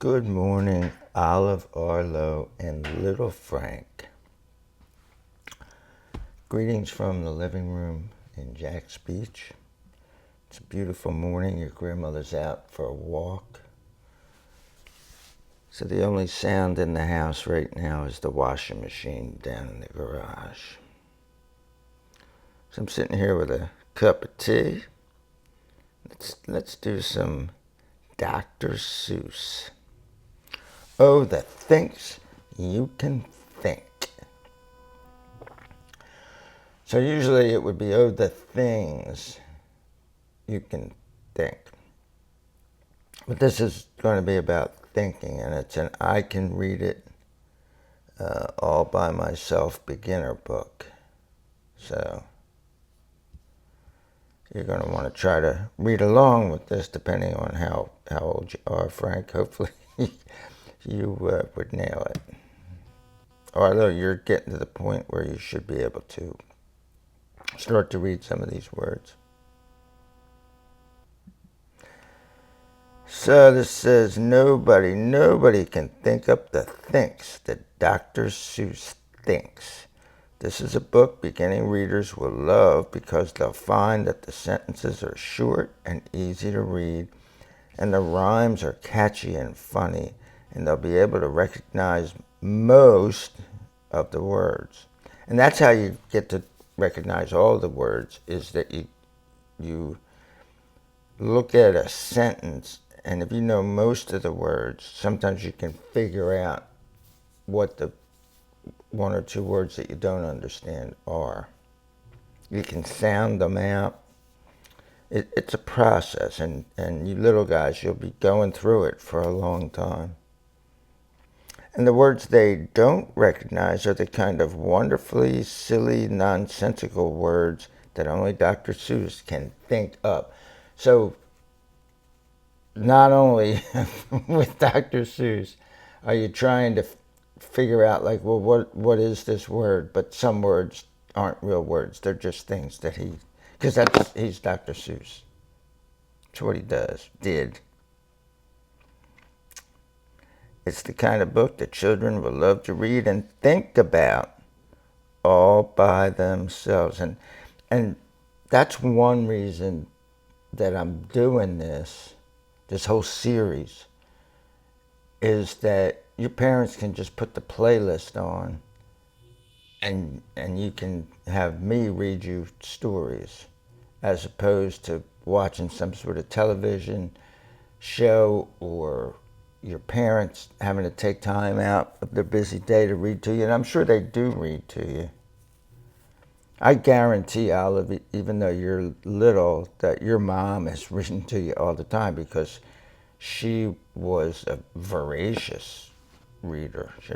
Good morning, Olive, Arlo, and Little Frank. Greetings from the living room in Jack's Beach. It's a beautiful morning. Your grandmother's out for a walk. So the only sound in the house right now is the washing machine down in the garage. So I'm sitting here with a cup of tea. Let's do some Dr. Seuss. Oh, the things you can think. So usually it would be, oh, the things you can think. But this is going to be about thinking, and it's an I can read it all by myself beginner book. So you're going to want to try to read along with this depending on how old you are, Frank. Hopefully you would nail it. Although you're getting to the point where you should be able to start to read some of these words. So this says, nobody can think up the thinks that Dr. Seuss thinks. This is a book beginning readers will love because they'll find that the sentences are short and easy to read, and the rhymes are catchy and funny, and they'll be able to recognize most of the words. And that's how you get to recognize all the words, is that you look at a sentence, and if you know most of the words, sometimes you can figure out what the one or two words that you don't understand are. You can sound them out. It's a process, and you little guys, you'll be going through it for a long time. And the words they don't recognize are the kind of wonderfully silly, nonsensical words that only Dr. Seuss can think up. So not only with Dr. Seuss are you trying to figure out, like, well, what is this word? But some words aren't real words. They're just things that because he's Dr. Seuss. That's what he did. It's the kind of book that children will love to read and think about all by themselves. And that's one reason that I'm doing this whole series, is that your parents can just put the playlist on and you can have me read you stories as opposed to watching some sort of television show, or your parents having to take time out of their busy day to read to you. And I'm sure they do read to you. I guarantee, Olive, even though you're little, that your mom is reading to you all the time, because she was a voracious reader. She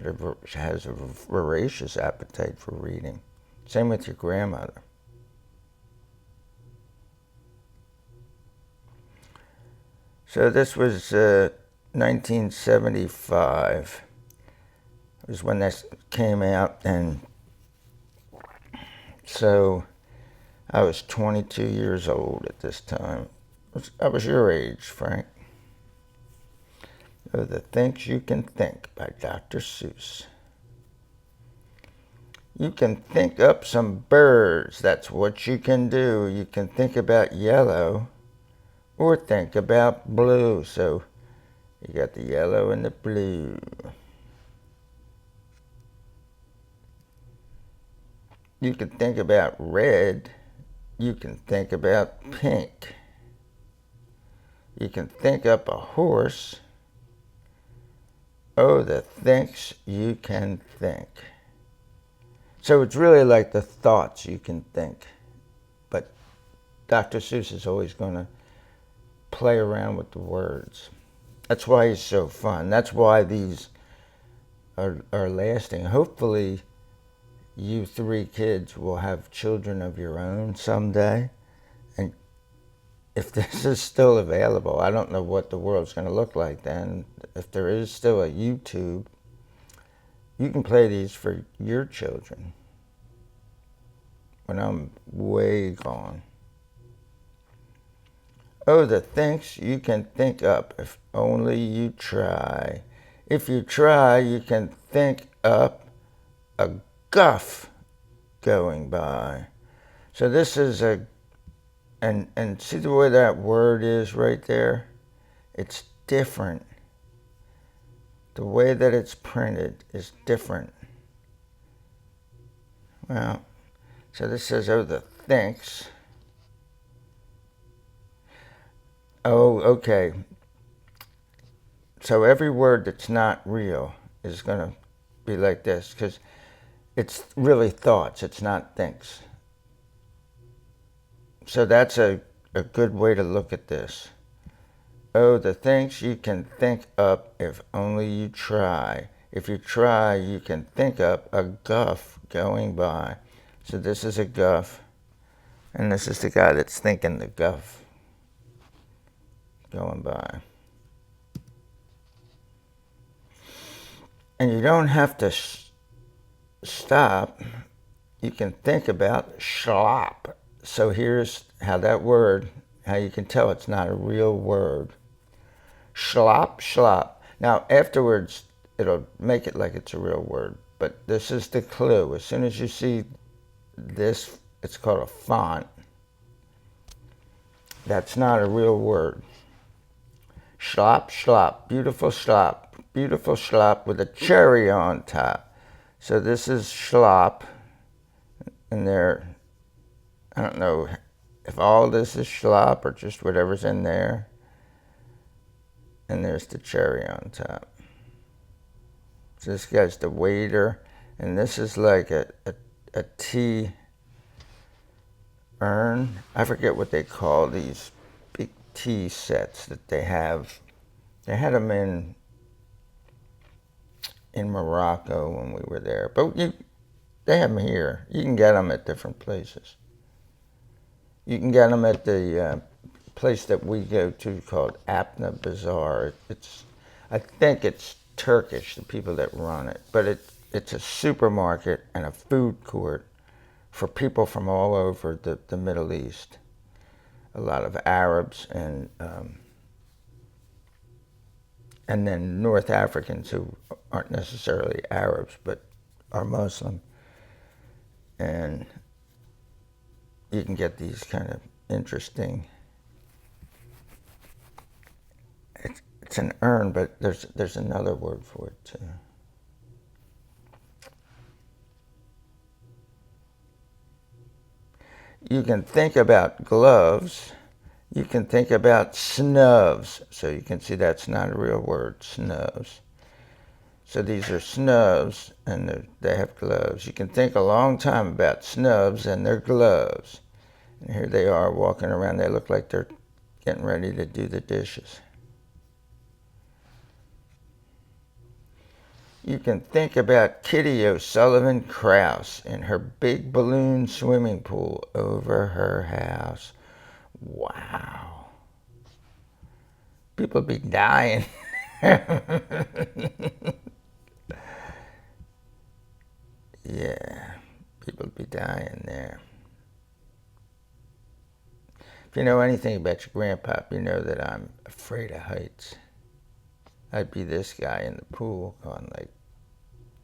has a voracious appetite for reading. Same with your grandmother. So this was 1975. It was when this came out, and so I was 22 years old at this time. I was your age, Frank. The Things You Can Think by Dr. Seuss. You can think up some birds. That's what you can do. You can think about yellow or think about blue. So you got the yellow and the blue. You can think about red. You can think about pink. You can think up a horse. Oh, the things you can think. So it's really like the thoughts you can think. But Dr. Seuss is always going to play around with the words. That's why he's so fun. That's why these are lasting. Hopefully you three kids will have children of your own someday. And if this is still available, I don't know what the world's going to look like then. If there is still a YouTube, you can play these for your children when I'm way gone. Oh, the things you can think up if only you try. If you try, you can think up a guff going by. So this is and see the way that word is right there? It's different. The way that it's printed is different. Well, so this says, oh, the thinks. Oh, okay. So every word that's not real is going to be like this, because it's really thoughts, it's not thinks. So that's a good way to look at this. Oh, the things you can think up if only you try. If you try, you can think up a guff going by. So this is a guff, and this is the guy that's thinking the guff going by. And you don't have to stop. You can think about schlop. So here's how that word, how you can tell it's not a real word. Schlop, schlop. Now, afterwards, it'll make it like it's a real word. But this is the clue. As soon as you see this, it's called a font. That's not a real word. Schlop, schlop. Beautiful schlop. Beautiful schlop with a cherry on top. So this is schlop. And there, I don't know if all this is schlop or just whatever's in there. And there's the cherry on top. So this guy's the waiter, and this is like a tea urn. I forget what they call these big tea sets that they have. They had them in Morocco when we were there, but they have them here. You can get them at different places. You can get them at the place that we go to called Apna Bazaar. I think it's Turkish, the people that run it, but it's a supermarket and a food court for people from all over the Middle East. A lot of Arabs and then North Africans who aren't necessarily Arabs but are Muslim. And you can get these kind of interesting. It's an urn, but there's another word for it too. You can think about gloves. You can think about snubs. So you can see that's not a real word, snubs. So these are snubs, and they have gloves. You can think a long time about snubs and their gloves. And here they are walking around. They look like they're getting ready to do the dishes. You can think about Kitty O'Sullivan Krause in her big balloon swimming pool over her house. Wow. People be dying. Yeah, people be dying there. If you know anything about your grandpa, you know that I'm afraid of heights. I'd be this guy in the pool going like,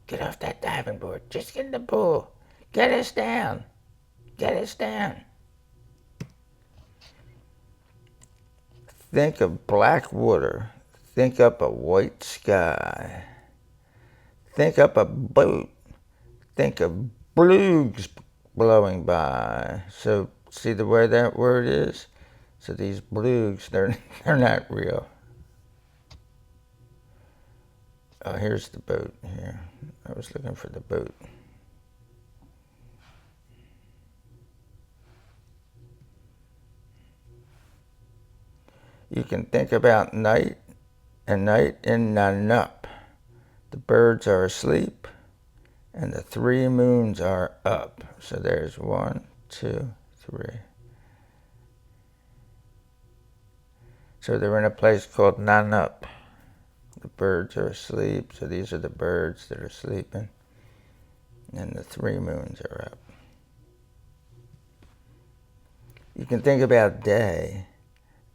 get off that diving board. Just get in the pool. Get us down. Get us down. Think of black water. Think up a white sky. Think up a boat. Think of blues blowing by. So see the way that word is? So these blues, they're not real. Oh, here's the boat here. I was looking for the boat. You can think about night and night in Nanup. The birds are asleep and the 3 moons are up. So there's 1, 2, 3. So they're in a place called Nanup. The birds are asleep, so these are the birds that are sleeping. And the 3 moons are up. You can think about day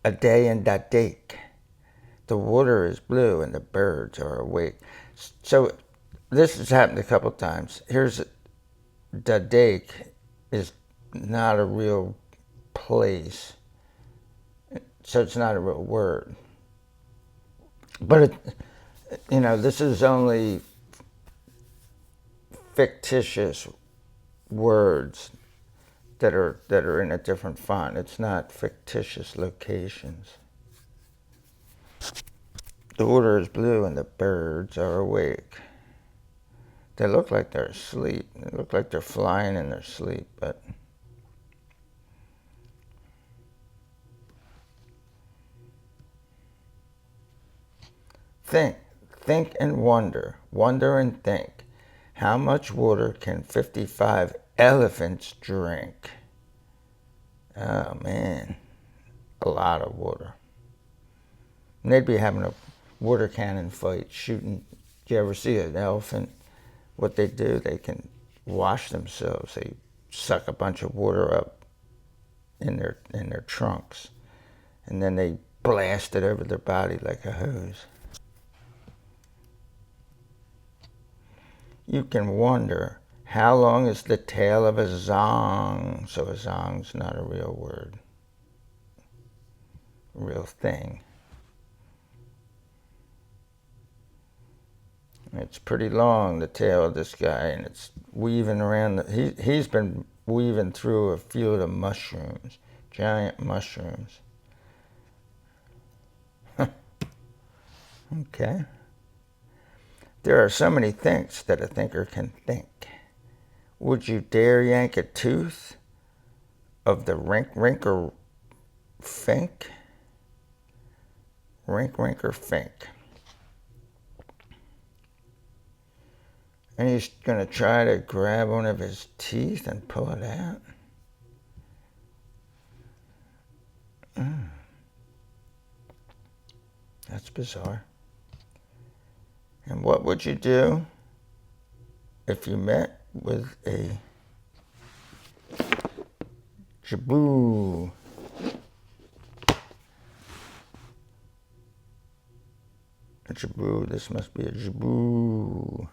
a day and a dake. The water is blue and the birds are awake. So this has happened a couple times. Here's the dake is not a real place, so it's not a real word. But this is only fictitious words that are in a different font. It's not fictitious locations. The water is blue and the birds are awake. They look like they're asleep. They look like they're flying in their sleep, but think and wonder and think. How much water can 55 elephants drink? Oh man, a lot of water. And they'd be having a water cannon fight, shooting. Do you ever see an elephant? What they do, they can wash themselves. They suck a bunch of water up in their trunks, and then they blast it over their body like a hose. You can wonder, how long is the tail of a zong? So a zong's not a real word, a real thing. It's pretty long, the tail of this guy, and it's weaving around. He's been weaving through a field of mushrooms, giant mushrooms. Okay. There are so many thinks that a thinker can think. Would you dare yank a tooth of the rink-rinker fink? Rink-rinker fink. And he's going to try to grab one of his teeth and pull it out. That's bizarre. And what would you do if you met with a jaboo? A jaboo, this must be a jaboo.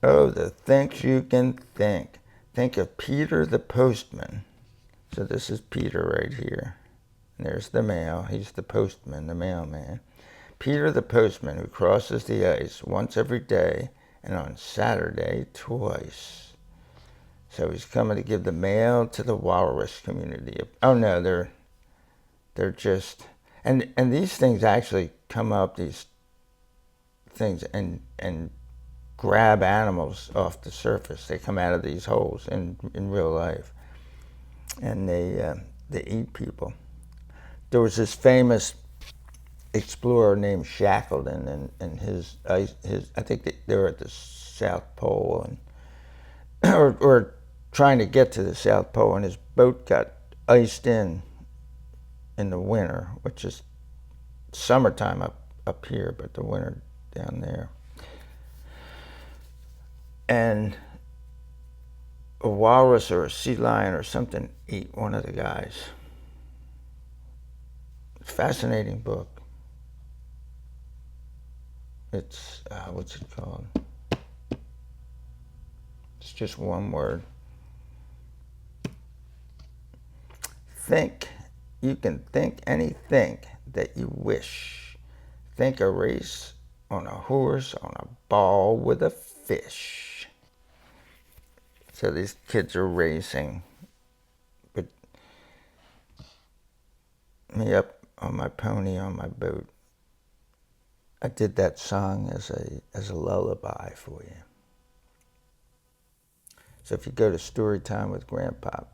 Oh, the things you can think. Think of Peter the postman. So this is Peter right here. And there's the mail. He's the postman, the mailman. Peter the postman who crosses the ice once every day and on Saturday twice. So he's coming to give the mail to the walrus community. Oh no, they're just, and these things actually come up, these things, and grab animals off the surface. They come out of these holes in real life, and they eat people. There was this famous explorer named Shackleton, and his I think they were at the South Pole, and or trying to get to the South Pole, and his boat got iced in the winter, which is summertime up here, but the winter down there. And a walrus or a sea lion or something ate one of the guys. Fascinating book. It's, what's it called? It's just one word. Think. You can think anything that you wish. Think a race on a horse, on a ball with a fish. So these kids are racing. But me up on my pony on my boat. I did that song as a lullaby for you. So if you go to Storytime with Grandpop,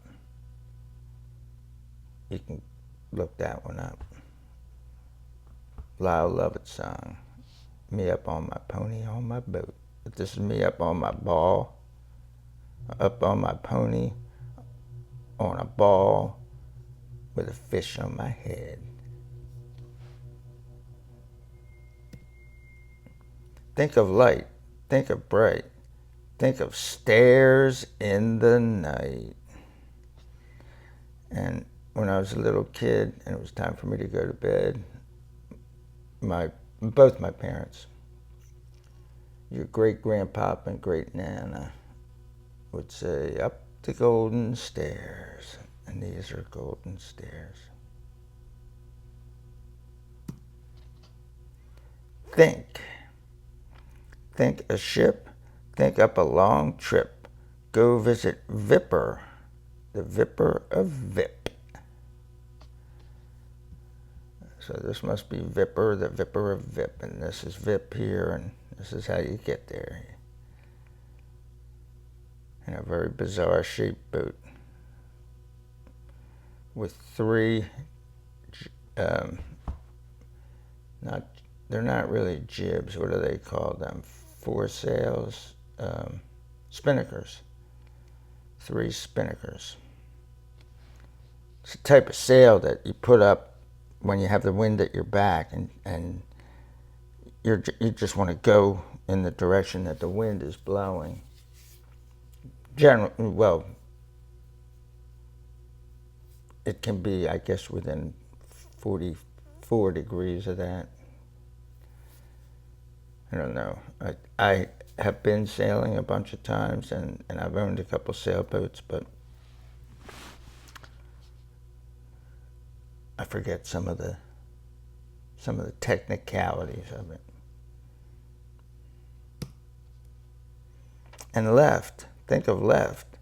you can look that one up. Lyle Lovett song. Me up on my pony on my boat. But this is me up on my ball, up on my pony, on a ball with a fish on my head. Think of light, think of bright, think of stairs in the night. And when I was a little kid and it was time for me to go to bed, both my parents, your great grandpapa and great nana, would say, "Up the golden stairs." And these are golden stairs. Think. Think a ship. Think up a long trip. Go visit Vipper, the Vipper of Vip. So this must be Vipper, the Vipper of Vip. And this is Vip here, and this is how you get there. In a very bizarre shaped boat with three, not they're not really jibs. What do they call them? Foresails, spinnakers. Three spinnakers. It's a type of sail that you put up when you have the wind at your back, and you just want to go in the direction that the wind is blowing. Well, it can be, I guess, within 44 degrees of that. I don't know. I have been sailing a bunch of times, and I've owned a couple sailboats, but I forget some of the technicalities of it. And left, think of left,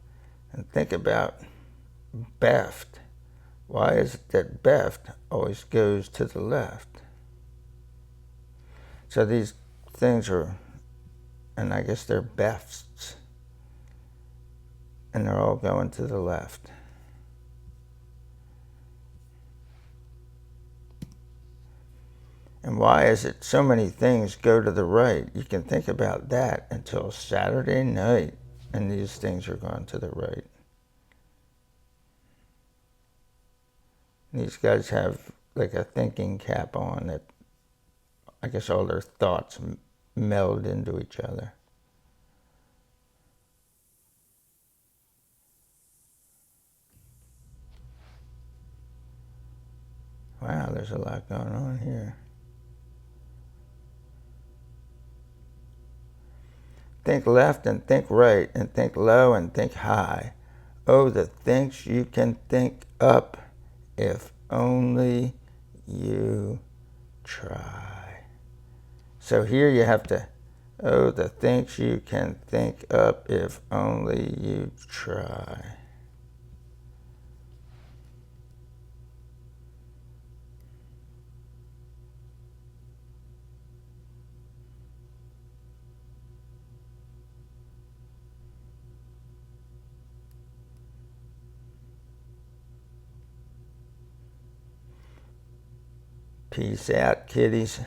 and think about beft. Why is it that beft always goes to the left? So these things are, and I guess they're befts, and they're all going to the left. And why is it so many things go to the right? You can think about that until Saturday night, and these things are going to the right. These guys have like a thinking cap on that I guess all their thoughts meld into each other. Wow, there's a lot going on here. Think left and think right and think low and think high. Oh, the things you can think up if only you try. So here you have to, oh, the things you can think up if only you try. Peace out, kiddies.